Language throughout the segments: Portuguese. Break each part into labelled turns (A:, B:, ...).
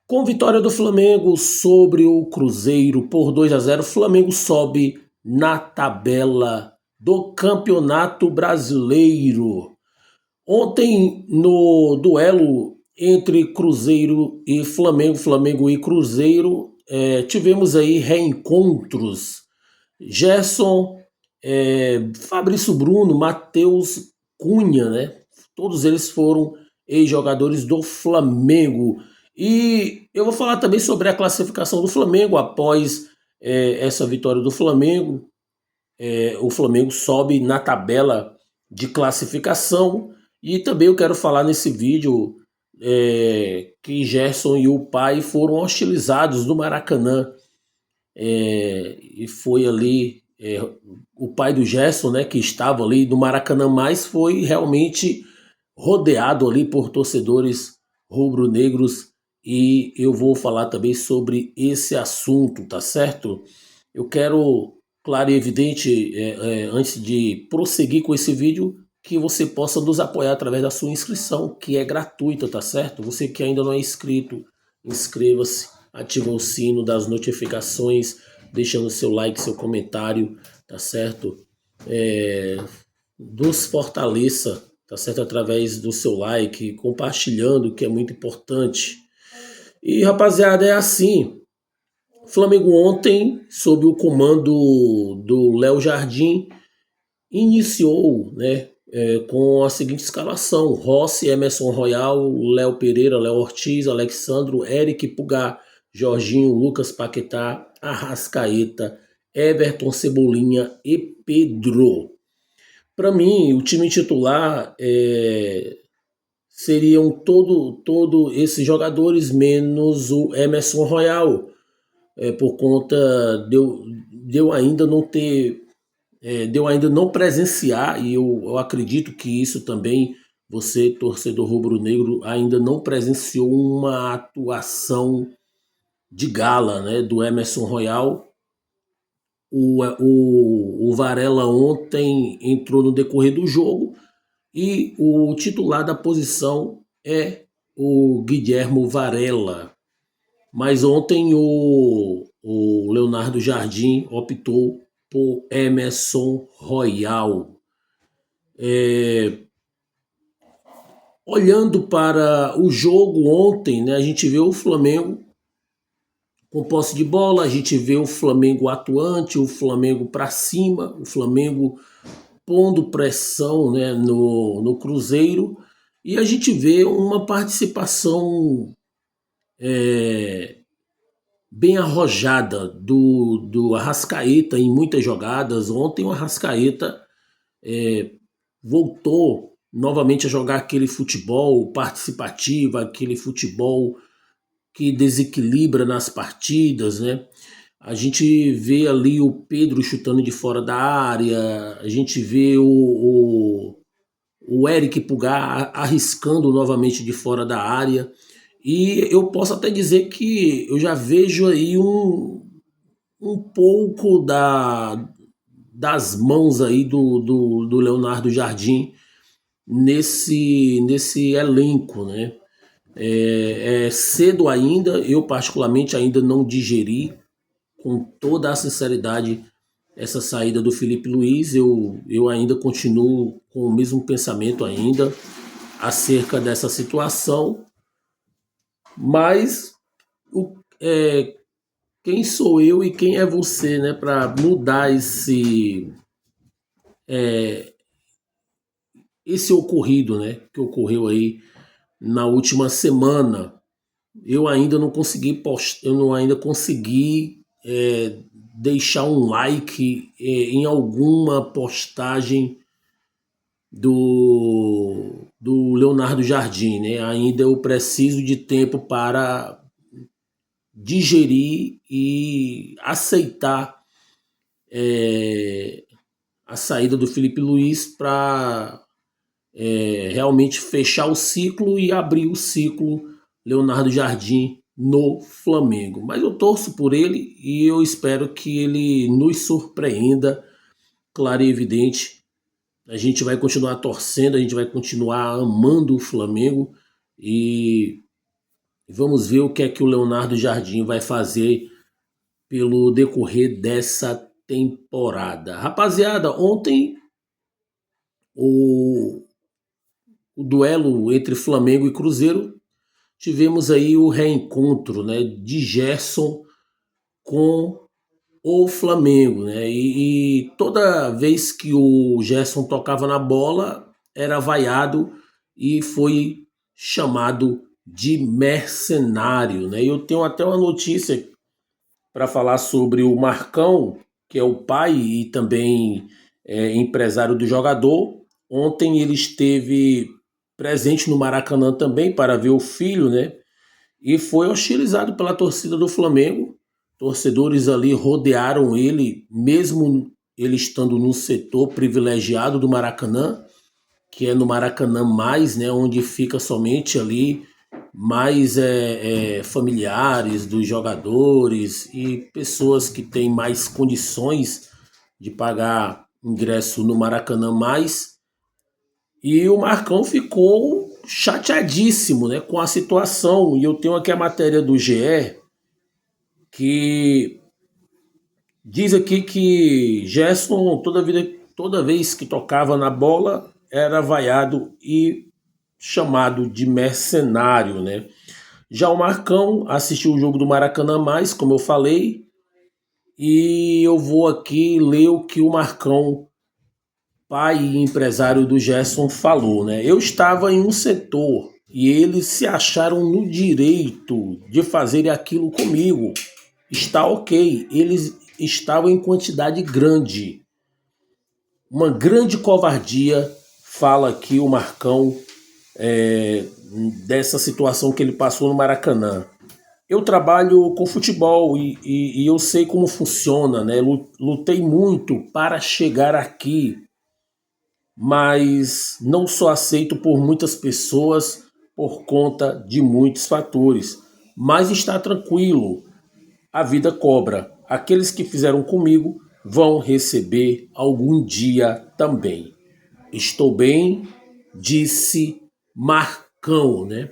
A: Com vitória do Flamengo sobre o Cruzeiro por 2-0, o Flamengo sobe na tabela do Campeonato Brasileiro. Ontem, no duelo entre Cruzeiro e Flamengo, Flamengo e Cruzeiro, tivemos aí reencontros. Gerson, Fabrício Bruno, Matheus Cunha, né? Todos eles foram ex-jogadores do Flamengo. E eu vou falar também sobre a classificação do Flamengo após essa vitória do Flamengo. O Flamengo sobe na tabela de classificação. E também eu quero falar nesse vídeo que Gerson e o pai foram hostilizados no Maracanã. E foi ali o pai do Gerson, né, que estava ali no Maracanã, mas foi realmente rodeado ali por torcedores rubro-negros, e eu vou falar também sobre esse assunto, tá certo? Eu quero, claro e evidente, antes de prosseguir com esse vídeo, que você possa nos apoiar através da sua inscrição, que é gratuita, tá certo? Você que ainda não é inscrito, inscreva-se, ativa o sino das notificações, deixando seu like, seu comentário, tá certo? Nos fortaleça, tá certo? Através do seu like, compartilhando, que é muito importante. E rapaziada, é assim. Flamengo ontem, sob o comando do Léo Jardim, iniciou, né, com a seguinte escalação: Rossi, Emerson Royal, Léo Pereira, Léo Ortiz, Alexandro, Eric Pulgar, Jorginho, Lucas Paquetá, Arrascaeta, Everton, Cebolinha e Pedro. Para mim, o time titular seriam todo esses jogadores menos o Emerson Royal, por conta de eu ainda não ter, de eu ainda não presenciar, e eu acredito que isso também, você, torcedor rubro-negro, ainda não presenciou uma atuação de gala, né, do Emerson Royal. O Varela ontem entrou no decorrer do jogo, e o titular da posição é o Guilhermo Varela. Mas ontem o Leonardo Jardim optou por Emerson Royal. Olhando para o jogo ontem, né, a gente vê o Flamengo com posse de bola, a gente vê o Flamengo atuante, o Flamengo para cima, o Flamengo pondo pressão, né, no Cruzeiro, e a gente vê uma participação bem arrojada do Arrascaeta em muitas jogadas. Ontem o Arrascaeta voltou novamente a jogar aquele futebol participativo, aquele futebol que desequilibra nas partidas, né? A gente vê ali o Pedro chutando de fora da área, a gente vê o Eric Pulgar arriscando novamente de fora da área. E eu posso até dizer que eu já vejo aí um pouco das mãos aí do Leonardo Jardim nesse elenco, né? É cedo ainda, eu particularmente ainda não digeri com toda a sinceridade essa saída do Felipe Luiz. Eu ainda continuo com o mesmo pensamento ainda acerca dessa situação, mas o, é, quem sou eu e quem é você, né, para mudar esse ocorrido, né, que ocorreu aí na última semana. Eu ainda não consegui eu não ainda consegui deixar um like em alguma postagem do Leonardo Jardim, né? Ainda eu preciso de tempo para digerir e aceitar a saída do Felipe Luiz para realmente fechar o ciclo e abrir o ciclo Leonardo Jardim no Flamengo. Mas eu torço por ele e eu espero que ele nos surpreenda, claro e evidente. A gente vai continuar torcendo, a gente vai continuar amando o Flamengo, e E vamos ver o que é que o Leonardo Jardim vai fazer pelo decorrer dessa temporada. Rapaziada, ontem o, o duelo entre Flamengo e Cruzeiro, tivemos aí o reencontro, né, de Gerson com o Flamengo, né? E toda vez que o Gerson tocava na bola, era vaiado e foi chamado de mercenário, né? E eu tenho até uma notícia para falar sobre o Marcão, que é o pai e também empresário do jogador. Ontem ele esteve presente no Maracanã também para ver o filho, né? E foi hostilizado pela torcida do Flamengo. Torcedores ali rodearam ele, mesmo ele estando no setor privilegiado do Maracanã, que é no Maracanã mais, né, onde fica somente ali mais familiares dos jogadores e pessoas que têm mais condições de pagar ingresso no Maracanã mais. E o Marcão ficou chateadíssimo, né, com a situação. E eu tenho aqui a matéria do GE que diz aqui que Gerson toda vez que tocava na bola era vaiado e chamado de mercenário, né? Já o Marcão assistiu o jogo do Maracanã mais, como eu falei, e eu vou aqui ler o que o Marcão, pai e empresário do Gerson, falou, né? Eu estava em um setor e eles se acharam no direito de fazer aquilo comigo. Está ok, eles estavam em quantidade grande. Uma grande covardia, fala aqui o Marcão, é, dessa situação que ele passou no Maracanã. Eu trabalho com futebol e eu sei como funciona, né? Lutei muito para chegar aqui, mas não sou aceito por muitas pessoas por conta de muitos fatores. Mas está tranquilo, a vida cobra. Aqueles que fizeram comigo vão receber algum dia também. Estou bem, disse Marcão, né?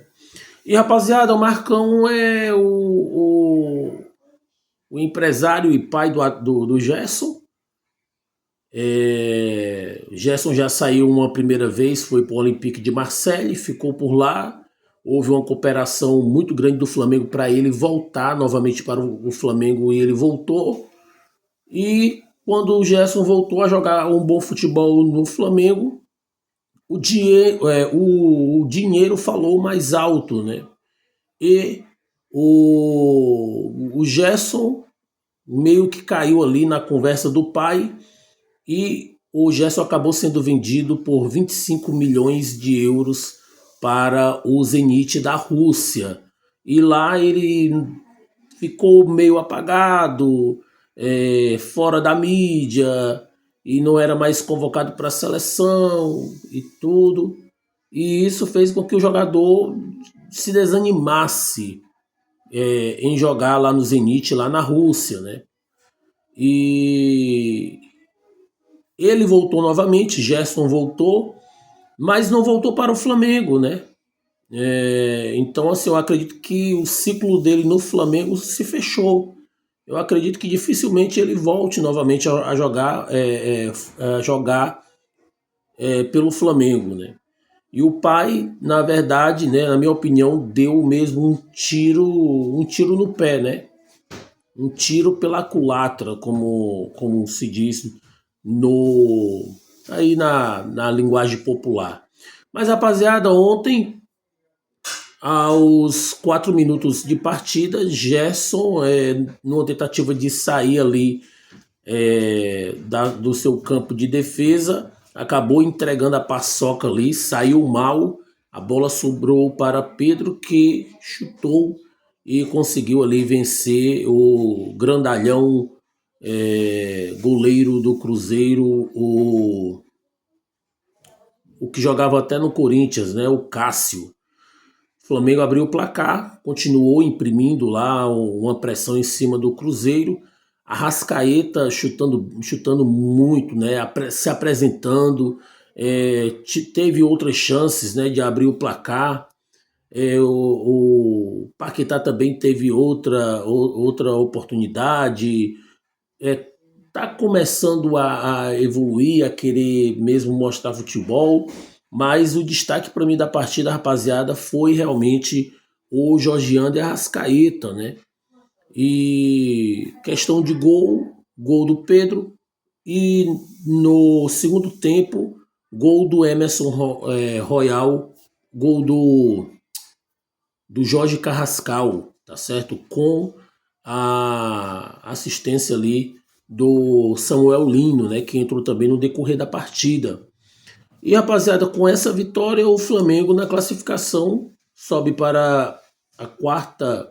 A: E rapaziada, o Marcão é o empresário e pai do Gerson. Gerson já saiu uma primeira vez, foi para o Olympique de Marseille, ficou por lá. Houve uma cooperação muito grande do Flamengo para ele voltar novamente para o Flamengo e ele voltou. E quando o Gerson voltou a jogar um bom futebol no Flamengo, o dinheiro falou mais alto, né? E o Gerson meio que caiu ali na conversa do pai e o Gerson acabou sendo vendido por 25 milhões de euros para o Zenit da Rússia. E lá ele ficou meio apagado, fora da mídia, e não era mais convocado para a seleção e tudo. E isso fez com que o jogador se desanimasse em jogar lá no Zenit, lá na Rússia, né? E ele voltou novamente, Gerson voltou, mas não voltou para o Flamengo, né? Então, assim, eu acredito que o ciclo dele no Flamengo se fechou. Eu acredito que dificilmente ele volte novamente a jogar, pelo Flamengo, né? E o pai, na verdade, né, na minha opinião, deu mesmo um tiro no pé, né? Um tiro pela culatra, como se diz no aí na linguagem popular. Mas rapaziada, ontem aos 4 minutos de partida, Gerson, numa tentativa de sair ali do seu campo de defesa, acabou entregando a paçoca ali, saiu mal, a bola sobrou para Pedro, que chutou e conseguiu ali vencer o grandalhão goleiro do Cruzeiro, o que jogava até no Corinthians, né, o Cássio. O Flamengo abriu o placar, continuou imprimindo lá uma pressão em cima do Cruzeiro. Arrascaeta chutando muito, né? Se apresentando. Teve outras chances, né, de abrir o placar. Paquetá também teve outra oportunidade. Tá começando a evoluir, a querer mesmo mostrar futebol, mas o destaque para mim da partida, rapaziada, foi realmente o Georgiano de Arrascaeta, né? E questão de gol do Pedro, e no segundo tempo, gol do Emerson Royal, gol do Jorge Carrascal, tá certo? Com a assistência ali do Samuel Lino, né, que entrou também no decorrer da partida. E rapaziada, com essa vitória, o Flamengo na classificação sobe para a quarta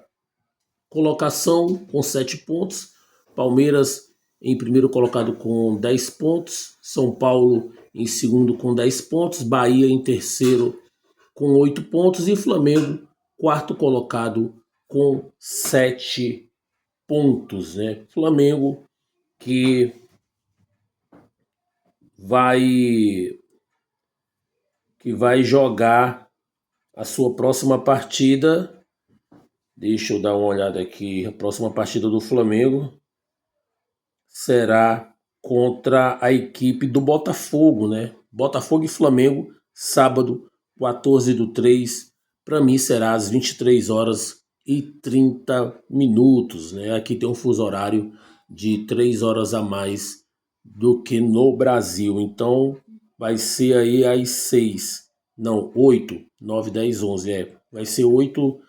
A: colocação com 7 pontos. Palmeiras em primeiro colocado com 10 pontos. São Paulo em segundo com 10 pontos. Bahia em terceiro com 8 pontos. E Flamengo, quarto colocado com 7 pontos. Né? Flamengo que vai jogar a sua próxima partida. Deixa eu dar uma olhada aqui. A próxima partida do Flamengo será contra a equipe do Botafogo, né? Botafogo e Flamengo, sábado, 14/3. Para mim será às 23h30, né? Aqui tem um fuso horário de 3 horas a mais do que no Brasil. Então vai ser aí às 6, não, 8, 9, 10, 11. Vai ser 8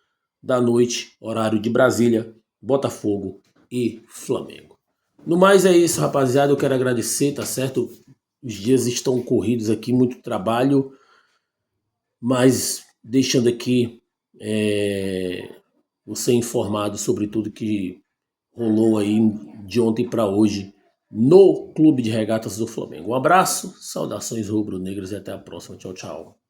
A: da noite, horário de Brasília, Botafogo e Flamengo. No mais é isso, rapaziada. Eu quero agradecer, tá certo? Os dias estão corridos aqui, muito trabalho, mas deixando aqui você informado sobre tudo que rolou aí de ontem para hoje no Clube de Regatas do Flamengo. Um abraço, saudações rubro-negras e até a próxima. Tchau, tchau.